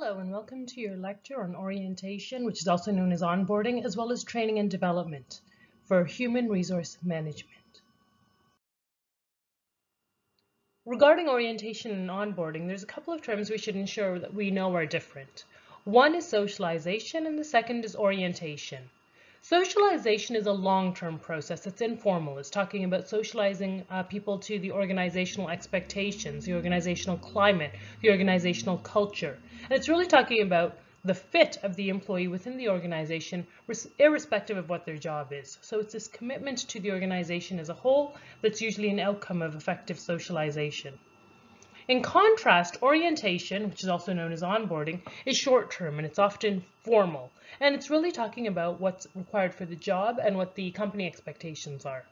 Hello and welcome to your lecture on orientation, which is also known as onboarding, as well as training and development for human resource management. Regarding orientation and onboarding, there's a couple of terms we should ensure that we know are different. One is socialization and the second is orientation. Socialization is a long-term process. It's informal. It's talking about socializing people to the organizational expectations, the organizational climate, the organizational culture. And it's really talking about the fit of the employee within the organization, irrespective of what their job is. So it's this commitment to the organization as a whole that's usually an outcome of effective socialization. In contrast, orientation, which is also known as onboarding, is short-term and it's often formal. And it's really talking about what's required for the job and what the company expectations are.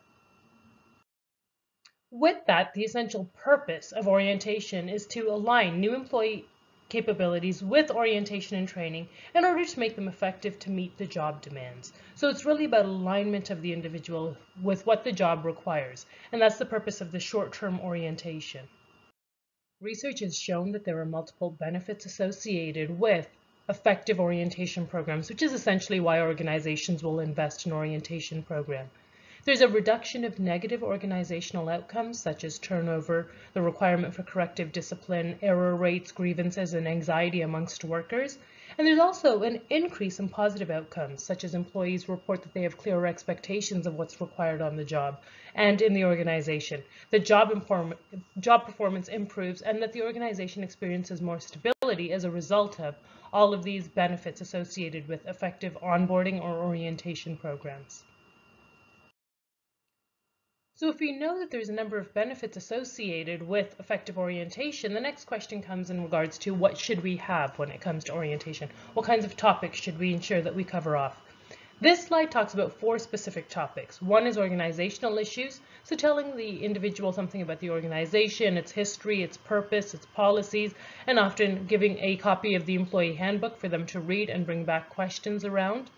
With that, the essential purpose of orientation is to align new employee capabilities with orientation and training in order to make them effective to meet the job demands. So it's really about alignment of the individual with what the job requires. And that's the purpose of the short-term orientation. Research has shown that there are multiple benefits associated with effective orientation programs, which is essentially why organizations will invest in orientation program. There's a reduction of negative organizational outcomes such as turnover, the requirement for corrective discipline, error rates, grievances, and anxiety amongst workers. And there's also an increase in positive outcomes such as employees report that they have clearer expectations of what's required on the job and in the organization, that job performance improves, and that the organization experiences more stability as a result of all of these benefits associated with effective onboarding or orientation programs. So if we know that there's a number of benefits associated with effective orientation, the next question comes in regards to what should we have when it comes to orientation? What kinds of topics should we ensure that we cover off? This slide talks about 4 specific topics. One is organizational issues, so telling the individual something about the organization, its history, its purpose, its policies, and often giving a copy of the employee handbook for them to read and bring back questions around.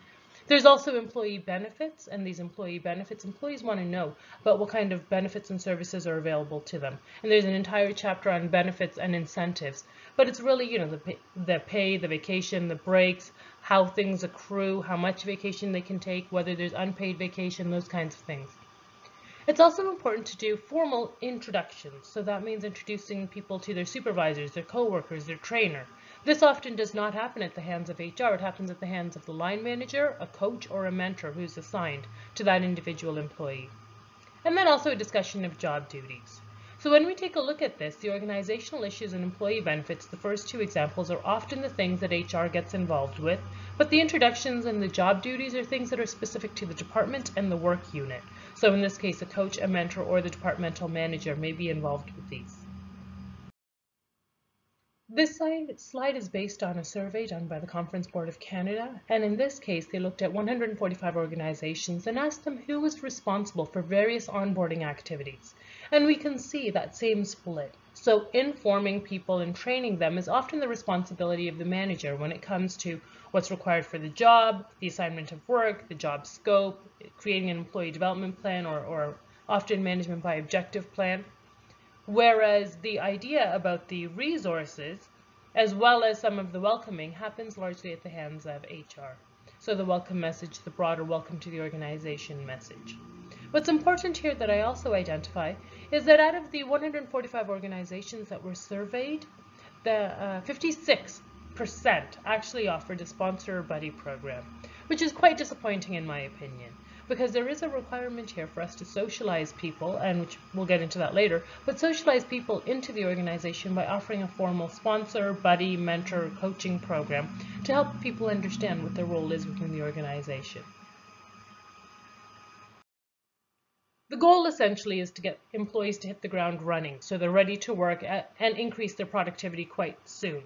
There's also employee benefits, and these employee benefits, employees want to know about what kind of benefits and services are available to them. And there's an entire chapter on benefits and incentives, but it's really, the pay, the vacation, the breaks, how things accrue, how much vacation they can take, whether there's unpaid vacation, those kinds of things. It's also important to do formal introductions. So that means introducing people to their supervisors, their coworkers, their trainer. This often does not happen at the hands of HR. It happens at the hands of the line manager, a coach, or a mentor who's assigned to that individual employee. And then also a discussion of job duties. So when we take a look at this, the organizational issues and employee benefits, the first 2 examples, are often the things that HR gets involved with, but the introductions and the job duties are things that are specific to the department and the work unit. So in this case, a coach, a mentor, or the departmental manager may be involved with these. This slide is based on a survey done by the Conference Board of Canada, and in this case they looked at 145 organizations and asked them who was responsible for various onboarding activities. And we can see that same split. So informing people and training them is often the responsibility of the manager when it comes to what's required for the job, the assignment of work, the job scope, creating an employee development plan, or often management by objective plan. Whereas the idea about the resources, as well as some of the welcoming, happens largely at the hands of HR. So the welcome message, the broader welcome to the organization message. What's important here that I also identify is that out of the 145 organizations that were surveyed, the 56% actually offered a sponsor or buddy program, which is quite disappointing in my opinion, because there is a requirement here for us to socialize people, and which we'll get into that later, but socialize people into the organization by offering a formal sponsor, buddy, mentor, coaching program to help people understand what their role is within the organization. The goal essentially is to get employees to hit the ground running so they're ready to work and increase their productivity quite soon.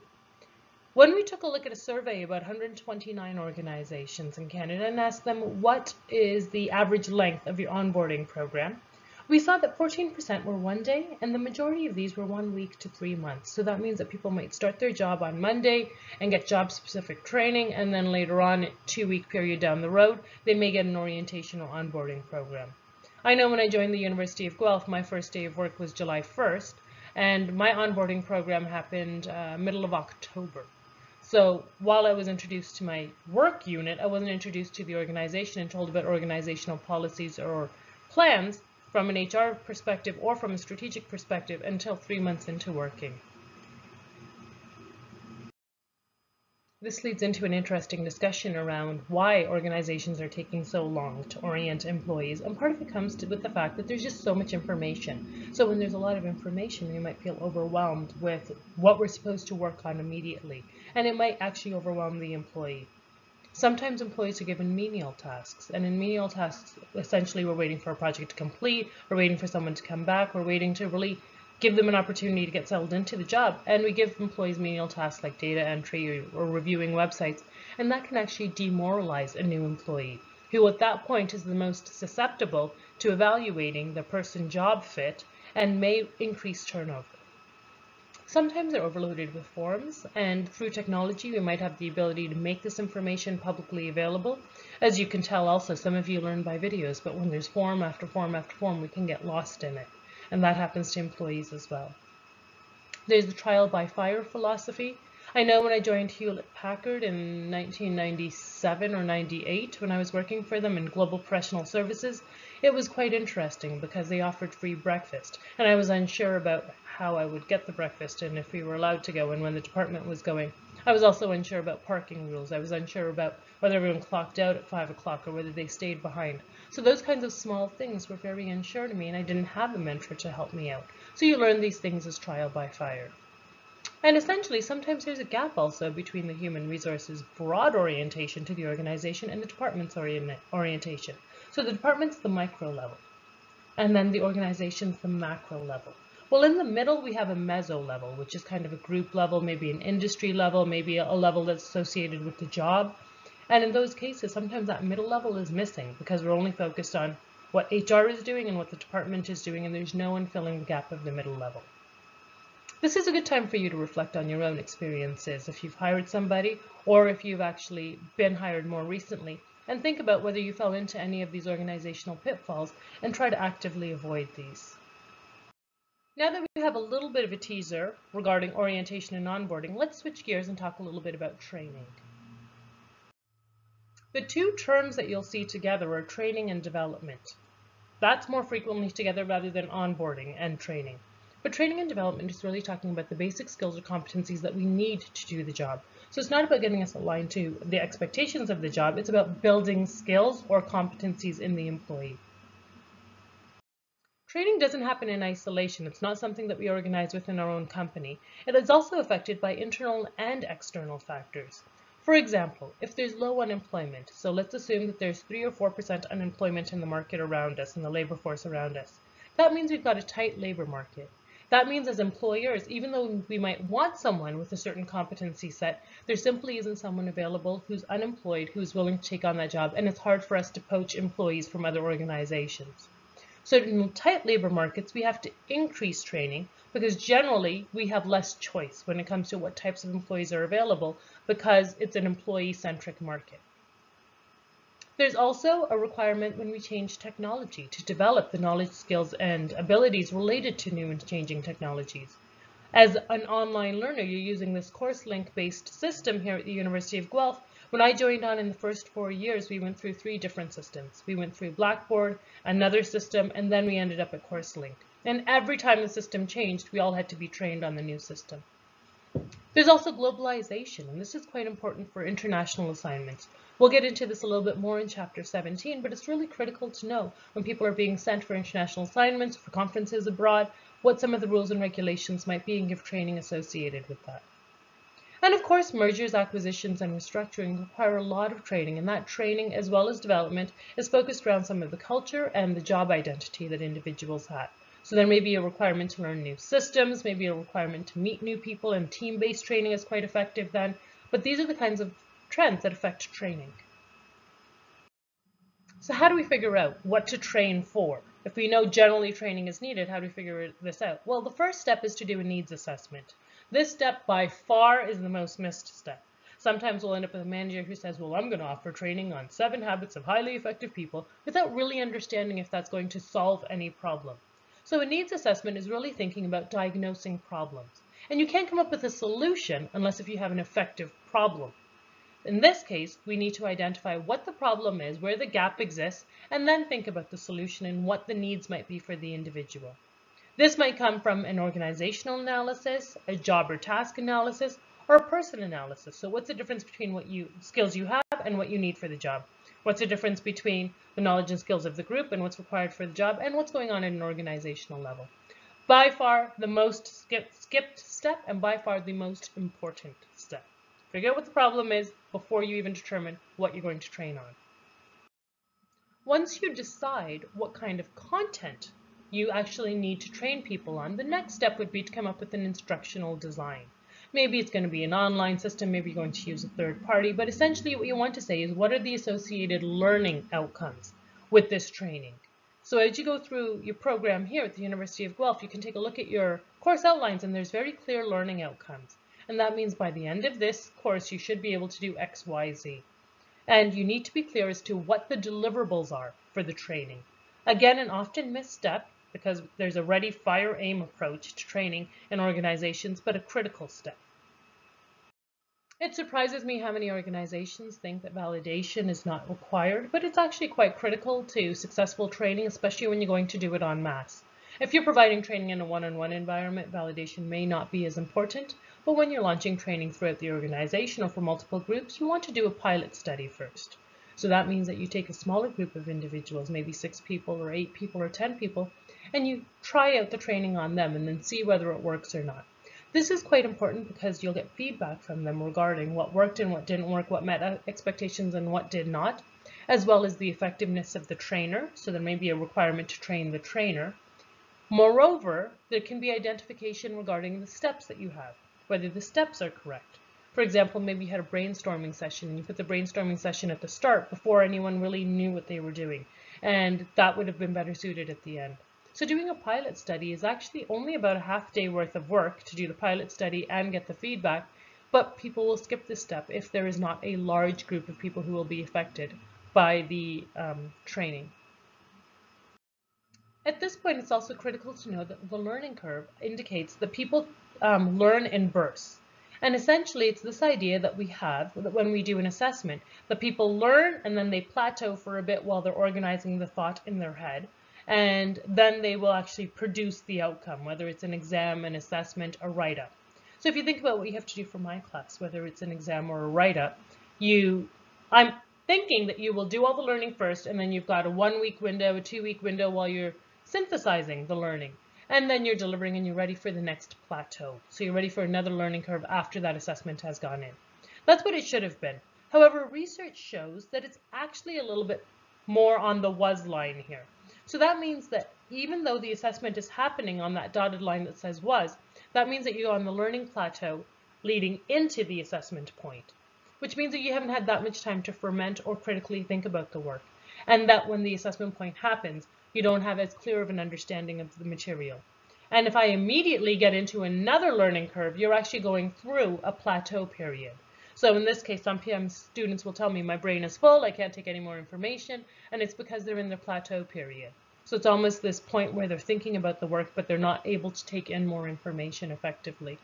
When we took a look at a survey about 129 organizations in Canada and asked them what is the average length of your onboarding program, we saw that 14% were 1 day, and the majority of these were 1 week to 3 months. So that means that people might start their job on Monday and get job-specific training, and then later on, a 2-week period down the road, they may get an orientation or onboarding program. I know when I joined the University of Guelph, my first day of work was July 1st, and my onboarding program happened middle of October. So while I was introduced to my work unit, I wasn't introduced to the organization and told about organizational policies or plans from an HR perspective or from a strategic perspective until 3 months into working. This leads into an interesting discussion around why organizations are taking so long to orient employees, and part of it comes with the fact that there's just so much information. So when there's a lot of information, we might feel overwhelmed with what we're supposed to work on immediately, and it might actually overwhelm the employee. Sometimes employees are given menial tasks, and in menial tasks, essentially we're waiting for a project to complete, we're waiting for someone to come back, we're waiting to really give them an opportunity to get settled into the job, and we give employees menial tasks like data entry or reviewing websites, and that can actually demoralize a new employee, who at that point is the most susceptible to evaluating the person job fit and may increase turnover. Sometimes they're overloaded with forms, and through technology we might have the ability to make this information publicly available. As you can tell also, some of you learn by videos, but when there's form after form after form, we can get lost in it. And that happens to employees as well. There's the trial by fire philosophy. I know when I joined Hewlett-Packard in 1997 or 98, when I was working for them in global professional services, it was quite interesting because they offered free breakfast, and I was unsure about how I would get the breakfast and if we were allowed to go and when the department was going. I was also unsure about parking rules. I was unsure about whether everyone clocked out at 5 o'clock or whether they stayed behind. So those kinds of small things were very unsure to me, and I didn't have a mentor to help me out. So you learn these things as trial by fire. And essentially, sometimes there's a gap also between the human resources broad orientation to the organization and the department's orientation. So the department's the micro level, and then the organization's the macro level. Well, in the middle, we have a meso level, which is kind of a group level, maybe an industry level, maybe a level that's associated with the job. And in those cases, sometimes that middle level is missing because we're only focused on what HR is doing and what the department is doing, and there's no one filling the gap of the middle level. This is a good time for you to reflect on your own experiences if you've hired somebody or if you've actually been hired more recently, and think about whether you fell into any of these organizational pitfalls and try to actively avoid these. Now that we have a little bit of a teaser regarding orientation and onboarding, let's switch gears and talk a little bit about training. The two terms that you'll see together are training and development. That's more frequently together rather than onboarding and training. But training and development is really talking about the basic skills or competencies that we need to do the job. So it's not about getting us aligned to the expectations of the job, it's about building skills or competencies in the employee. Training doesn't happen in isolation. It's not something that we organize within our own company. It is also affected by internal and external factors. For example, if there's low unemployment, so let's assume that there's 3 or 4% unemployment in the market around us, in the labor force around us. That means we've got a tight labor market. That means as employers, even though we might want someone with a certain competency set, there simply isn't someone available who's unemployed, who's willing to take on that job, and it's hard for us to poach employees from other organizations. So in tight labor markets, we have to increase training because generally we have less choice when it comes to what types of employees are available because it's an employee-centric market. There's also a requirement when we change technology to develop the knowledge, skills, and abilities related to new and changing technologies. As an online learner, you're using this CourseLink-based system here at the University of Guelph. When I joined on in the first 4 years, we went through 3 different systems. We went through Blackboard, another system, and then we ended up at CourseLink. And every time the system changed, we all had to be trained on the new system. There's also globalization, and this is quite important for international assignments. We'll get into this a little bit more in Chapter 17, but it's really critical to know when people are being sent for international assignments, for conferences abroad, what some of the rules and regulations might be and give training associated with that. And of course, mergers, acquisitions, and restructuring require a lot of training, and that training, as well as development, is focused around some of the culture and the job identity that individuals have. So there may be a requirement to learn new systems, maybe a requirement to meet new people, and team-based training is quite effective then. But these are the kinds of trends that affect training. So how do we figure out what to train for? If we know generally training is needed, how do we figure this out? Well, the first step is to do a needs assessment. This step by far is the most missed step. Sometimes we'll end up with a manager who says, well, I'm going to offer training on 7 habits of highly effective people without really understanding if that's going to solve any problem. So a needs assessment is really thinking about diagnosing problems. And you can't come up with a solution unless if you have an effective problem. In this case, we need to identify what the problem is, where the gap exists, and then think about the solution and what the needs might be for the individual. This might come from an organizational analysis, a job or task analysis, or a person analysis. So what's the difference between what skills you have and what you need for the job? What's the difference between the knowledge and skills of the group and what's required for the job, and what's going on at an organizational level? By far the most skipped step, and by far the most important step. Figure out what the problem is before you even determine what you're going to train on. Once you decide what kind of content you actually need to train people on, the next step would be to come up with an instructional design. Maybe it's going to be an online system, maybe you're going to use a third party, but essentially what you want to say is what are the associated learning outcomes with this training. So as you go through your program here at the University of Guelph, you can take a look at your course outlines and there's very clear learning outcomes. And that means by the end of this course, you should be able to do X, Y, Z. And you need to be clear as to what the deliverables are for the training. Again, an often missed step because there's a ready, fire, aim approach to training in organizations, but a critical step. It surprises me how many organizations think that validation is not required, but it's actually quite critical to successful training, especially when you're going to do it en masse. If you're providing training in a one-on-one environment, validation may not be as important, but when you're launching training throughout the organization or for multiple groups, you want to do a pilot study first. So that means that you take a smaller group of individuals, maybe 6 people or 8 people or 10 people, and you try out the training on them and then see whether it works or not. This is quite important because you'll get feedback from them regarding what worked and what didn't work, what met expectations and what did not, as well as the effectiveness of the trainer. So there may be a requirement to train the trainer. Moreover, there can be identification regarding the steps that you have, whether the steps are correct. For example, maybe you had a brainstorming session and you put the brainstorming session at the start before anyone really knew what they were doing, and that would have been better suited at the end. So doing a pilot study is actually only about a half day worth of work to do the pilot study and get the feedback, but people will skip this step if there is not a large group of people who will be affected by the training. At this point, it's also critical to know that the learning curve indicates that people learn in bursts. And essentially, it's this idea that we have that when we do an assessment, that people learn and then they plateau for a bit while they're organizing the thought in their head. And then they will actually produce the outcome, whether it's an exam, an assessment, a write-up. So if you think about what you have to do for my class, whether it's an exam or a write-up, I'm thinking that you will do all the learning first, and then you've got a 1-week window, a 2-week window while you're synthesizing the learning. And then you're delivering and you're ready for the next plateau. So you're ready for another learning curve after that assessment has gone in. That's what it should have been. However, research shows that it's actually a little bit more on the was line here. So that means that even though the assessment is happening on that dotted line that says was, that means that you're on the learning plateau leading into the assessment point, which means that you haven't had that much time to ferment or critically think about the work, and that when the assessment point happens, you don't have as clear of an understanding of the material. And if I immediately get into another learning curve, you're actually going through a plateau period. So in this case, some PM students will tell me my brain is full, I can't take any more information, and it's because they're in their plateau period. So it's almost this point where they're thinking about the work, but they're not able to take in more information effectively.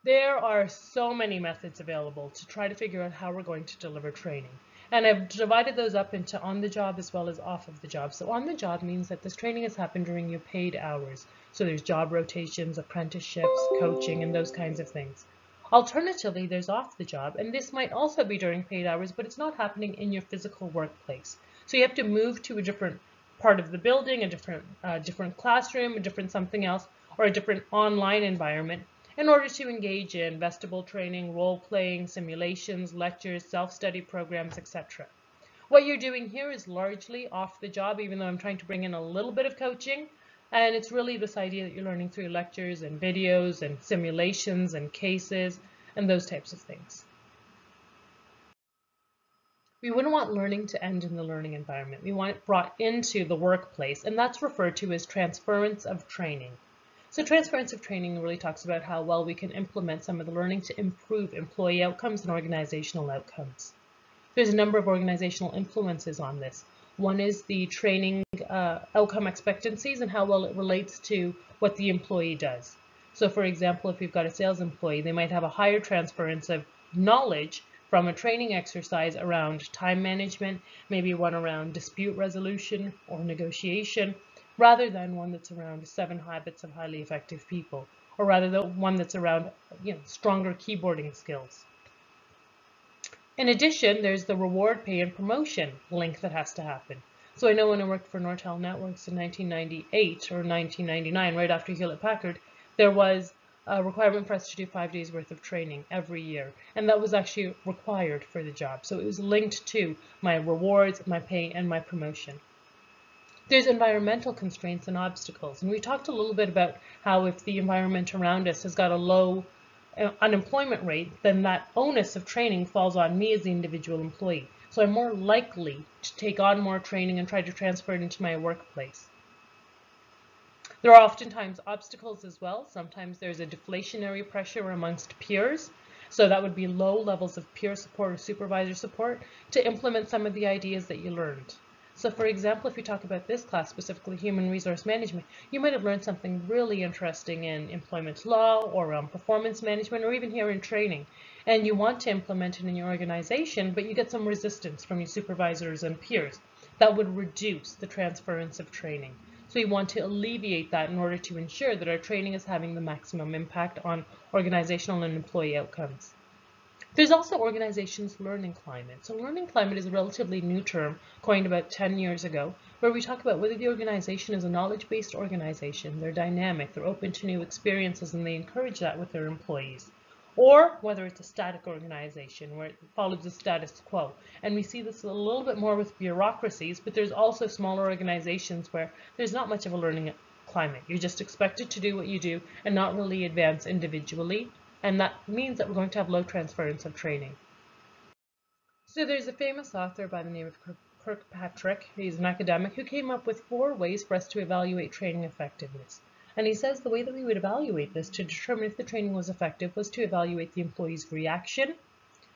There are so many methods available to try to figure out how we're going to deliver training. And I've divided those up into on the job as well as off of the job. So on the job means that this training has happened during your paid hours. So there's job rotations, apprenticeships, coaching, and those kinds of things. Alternatively, there's off the job, and this might also be during paid hours, but it's not happening in your physical workplace. So you have to move to a different part of the building, a different classroom, a different something else, or a different online environment in order to engage in vestibule training, role-playing, simulations, lectures, self-study programs, etc. What you're doing here is largely off the job, even though I'm trying to bring in a little bit of coaching. And it's really this idea that you're learning through lectures and videos and simulations and cases and those types of things. We wouldn't want learning to end in the learning environment. We want it brought into the workplace, and that's referred to as transference of training. So transference of training really talks about how well we can implement some of the learning to improve employee outcomes and organizational outcomes. There's a number of organizational influences on this. One is the training outcome expectancies and how well it relates to what the employee does. So for example, if you've got a sales employee, they might have a higher transference of knowledge from a training exercise around time management, maybe one around dispute resolution or negotiation, rather than one that's around 7 habits of highly effective people, or rather the one that's around stronger keyboarding skills. In addition, there's the reward, pay, and promotion link that has to happen. So I know when I worked for Nortel Networks in 1998 or 1999, right after Hewlett-Packard, there was a requirement for us to do 5 days worth of training every year. And that was actually required for the job. So it was linked to my rewards, my pay, and my promotion. There's environmental constraints and obstacles. And we talked a little bit about how if the environment around us has got a low unemployment rate, then that onus of training falls on me as the individual employee. So I'm more likely to take on more training and try to transfer it into my workplace. There are oftentimes obstacles as well. Sometimes there's a deflationary pressure amongst peers. So that would be low levels of peer support or supervisor support to implement some of the ideas that you learned. So for example, if you talk about this class, specifically human resource management, you might have learned something really interesting in employment law or performance management or even here in training. And you want to implement it in your organization, but you get some resistance from your supervisors and peers. That would reduce the transference of training. So we want to alleviate that in order to ensure that our training is having the maximum impact on organizational and employee outcomes. There's also organizations' learning climate. So learning climate is a relatively new term coined about 10 years ago, where we talk about whether the organization is a knowledge-based organization, they're dynamic, they're open to new experiences, and they encourage that with their employees. Or whether it's a static organization where it follows the status quo. And we see this a little bit more with bureaucracies, but there's also smaller organizations where there's not much of a learning climate. You're just expected to do what you do and not really advance individually. And that means that we're going to have low transference of training. So there's a famous author by the name of Kirkpatrick. He's an academic who came up with 4 ways for us to evaluate training effectiveness. And he says the way that we would evaluate this to determine if the training was effective was to evaluate the employee's reaction,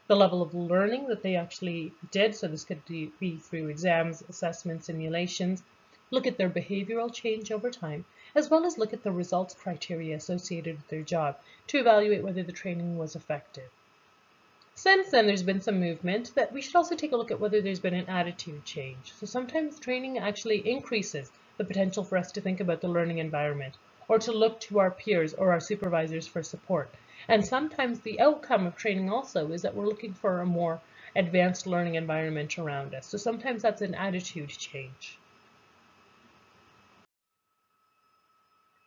the level of learning that they actually did, so this could be through exams, assessments, simulations, look at their behavioral change over time, as well as look at the results criteria associated with their job to evaluate whether the training was effective. Since then, there's been some movement that we should also take a look at whether there's been an attitude change. So sometimes training actually increases the potential for us to think about the learning environment, or to look to our peers or our supervisors for support. And sometimes the outcome of training also is that we're looking for a more advanced learning environment around us. So sometimes that's an attitude change.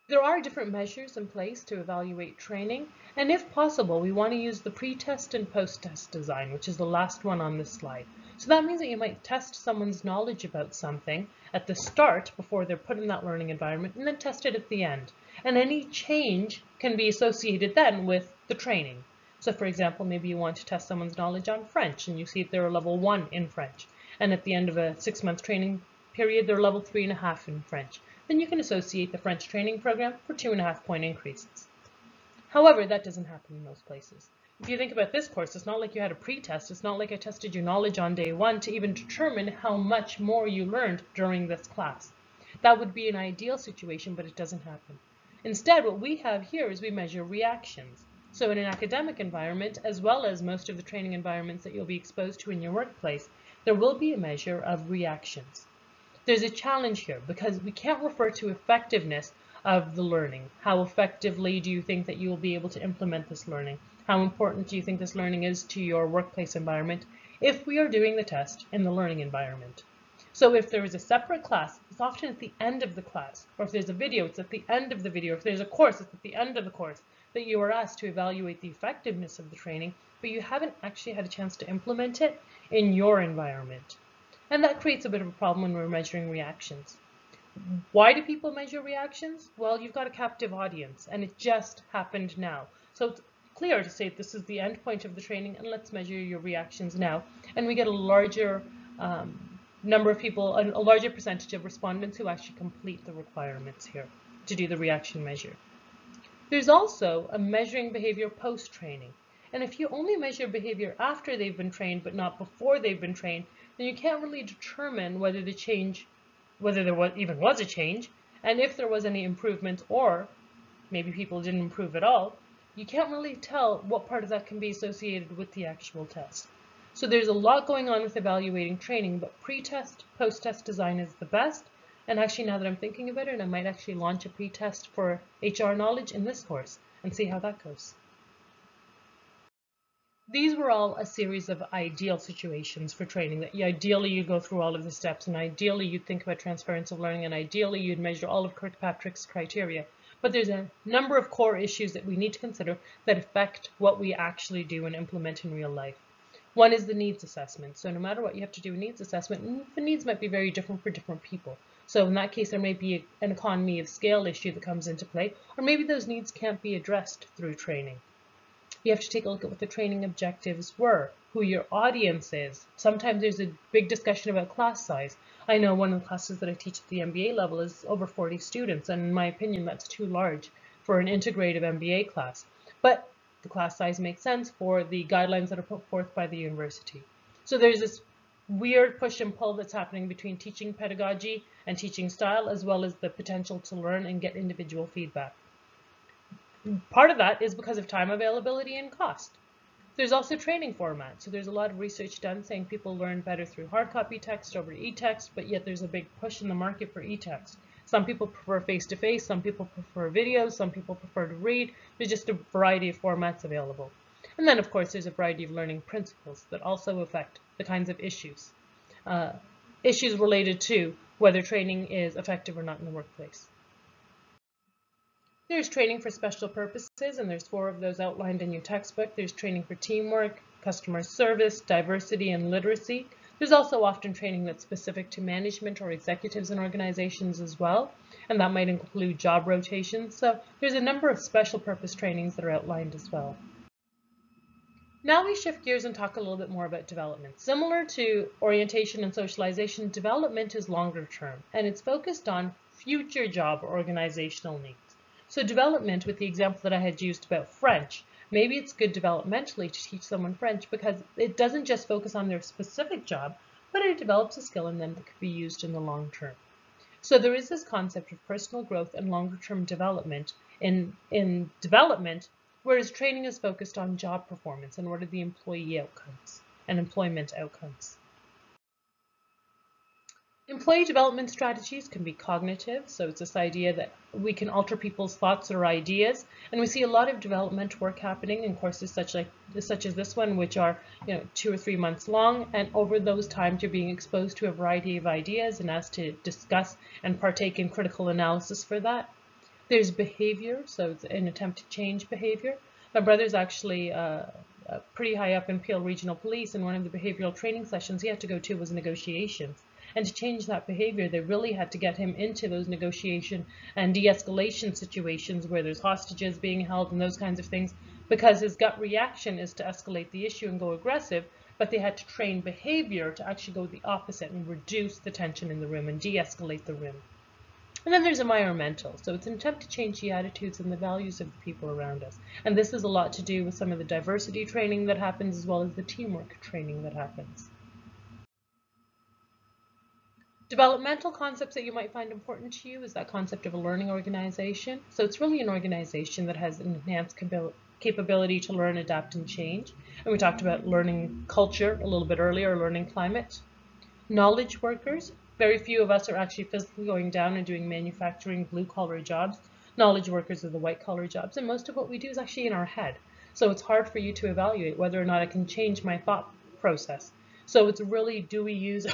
There are different measures in place to evaluate training, and if possible, we want to use the pre-test and post-test design, which is the last one on this slide. So that means that you might test someone's knowledge about something at the start before they're put in that learning environment, and then test it at the end. And any change can be associated then with the training. So for example, maybe you want to test someone's knowledge on French, and you see if they're a level 1 in French. And at the end of a 6-month training period, they're level 3.5 in French. Then you can associate the French training program for 2.5-point increases. However, that doesn't happen in most places. If you think about this course, it's not like you had a pre-test. It's not like I tested your knowledge on day 1 to even determine how much more you learned during this class. That would be an ideal situation, but it doesn't happen. Instead, what we have here is we measure reactions. So in an academic environment, as well as most of the training environments that you'll be exposed to in your workplace, there will be a measure of reactions. There's a challenge here because we can't refer to effectiveness of the learning. How effectively do you think that you will be able to implement this learning? How important do you think this learning is to your workplace environment if we are doing the test in the learning environment? So if there is a separate class, it's often at the end of the class. Or if there's a video, it's at the end of the video. If there's a course, it's at the end of the course that you are asked to evaluate the effectiveness of the training, but you haven't actually had a chance to implement it in your environment. And that creates a bit of a problem when we're measuring reactions. Why do people measure reactions? Well, you've got a captive audience, and it just happened now. So it's clear to say this is the end point of the training, and let's measure your reactions now. And we get a larger number of people, a larger percentage of respondents who actually complete the requirements here to do the reaction measure. There's also a measuring behavior post-training. And if you only measure behavior after they've been trained, but not before they've been trained, then you can't really determine whether the change, whether there even was a change, and if there was any improvement or maybe people didn't improve at all, you can't really tell what part of that can be associated with the actual test. So there's a lot going on with evaluating training, but pre-test, post-test design is the best. And actually, now that I'm thinking about it, I might actually launch a pre-test for HR knowledge in this course and see how that goes. These were all a series of ideal situations for training, that ideally you go through all of the steps, and ideally you'd think about transference of learning, and ideally you'd measure all of Kirkpatrick's criteria. But there's a number of core issues that we need to consider that affect what we actually do and implement in real life. One is the needs assessment. So no matter what, you have to do a needs assessment, the needs might be very different for different people. So in that case, there may be an economy of scale issue that comes into play, or maybe those needs can't be addressed through training. You have to take a look at what the training objectives were, who your audience is. Sometimes there's a big discussion about class size. I know one of the classes that I teach at the MBA level is over 40 students, and in my opinion, that's too large for an integrative MBA class. But the class size makes sense for the guidelines that are put forth by the university. So there's this weird push and pull that's happening between teaching pedagogy and teaching style, as well as the potential to learn and get individual feedback. Part of that is because of time availability and cost. There's also training formats. So there's a lot of research done saying people learn better through hard copy text over e-text, but yet there's a big push in the market for e-text. Some people prefer face-to-face, some people prefer videos, some people prefer to read. There's just a variety of formats available. And then, of course, there's a variety of learning principles that also affect the kinds of issues. Issues related to whether training is effective or not in the workplace. There's training for special purposes, and there's 4 of those outlined in your textbook. There's training for teamwork, customer service, diversity, and literacy. There's also often training that's specific to management or executives in organizations as well, and that might include job rotations. So there's a number of special purpose trainings that are outlined as well. Now we shift gears and talk a little bit more about development. Similar to orientation and socialization, development is longer term, and it's focused on future job or organizational needs. So development, with the example that I had used about French, maybe it's good developmentally to teach someone French because it doesn't just focus on their specific job, but it develops a skill in them that could be used in the long term. So there is this concept of personal growth and longer term development in development, whereas training is focused on job performance and what are the employee outcomes and employment outcomes. Employee development strategies can be cognitive, so it's this idea that we can alter people's thoughts or ideas, and we see a lot of development work happening in courses such as this one, which are 2 or 3 months long, and over those times you're being exposed to a variety of ideas and asked to discuss and partake in critical analysis for that. There's behavior, so it's an attempt to change behavior. My brother's actually pretty high up in Peel Regional Police, and one of the behavioral training sessions he had to go to was negotiations. And to change that behavior, they really had to get him into those negotiation and de-escalation situations where there's hostages being held and those kinds of things, because his gut reaction is to escalate the issue and go aggressive, but they had to train behavior to actually go the opposite and reduce the tension in the room and de-escalate the room. And then there's environmental. So it's an attempt to change the attitudes and the values of the people around us. And this has a lot to do with some of the diversity training that happens as well as the teamwork training that happens. Developmental concepts that you might find important to you is that concept of a learning organization. So it's really an organization that has an enhanced capability to learn, adapt, and change. And we talked about learning culture a little bit earlier, learning climate. Knowledge workers. Very few of us are actually physically going down and doing manufacturing blue-collar jobs. Knowledge workers are the white-collar jobs, and most of what we do is actually in our head. So it's hard for you to evaluate whether or not I can change my thought process. So it's really, do we use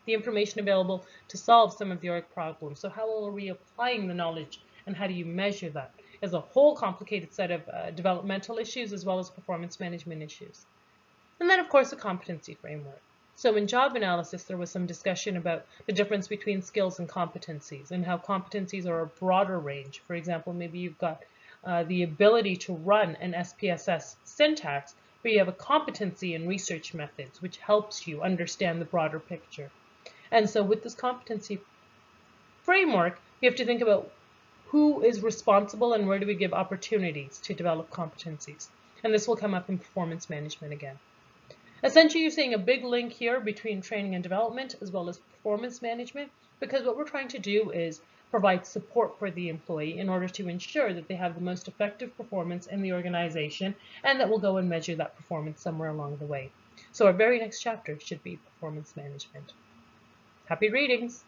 the information available to solve some of the org problems? So how are we applying the knowledge, and how do you measure that? There's a whole complicated set of developmental issues as well as performance management issues. And then, of course, a competency framework. So in job analysis, there was some discussion about the difference between skills and competencies and how competencies are a broader range. For example, maybe you've got the ability to run an SPSS syntax, but you have a competency in research methods, which helps you understand the broader picture. And so with this competency framework, you have to think about who is responsible and where do we give opportunities to develop competencies. And this will come up in performance management again. Essentially, you're seeing a big link here between training and development as well as performance management, because what we're trying to do is provide support for the employee in order to ensure that they have the most effective performance in the organization, and that we'll go and measure that performance somewhere along the way. So our very next chapter should be performance management. Happy readings!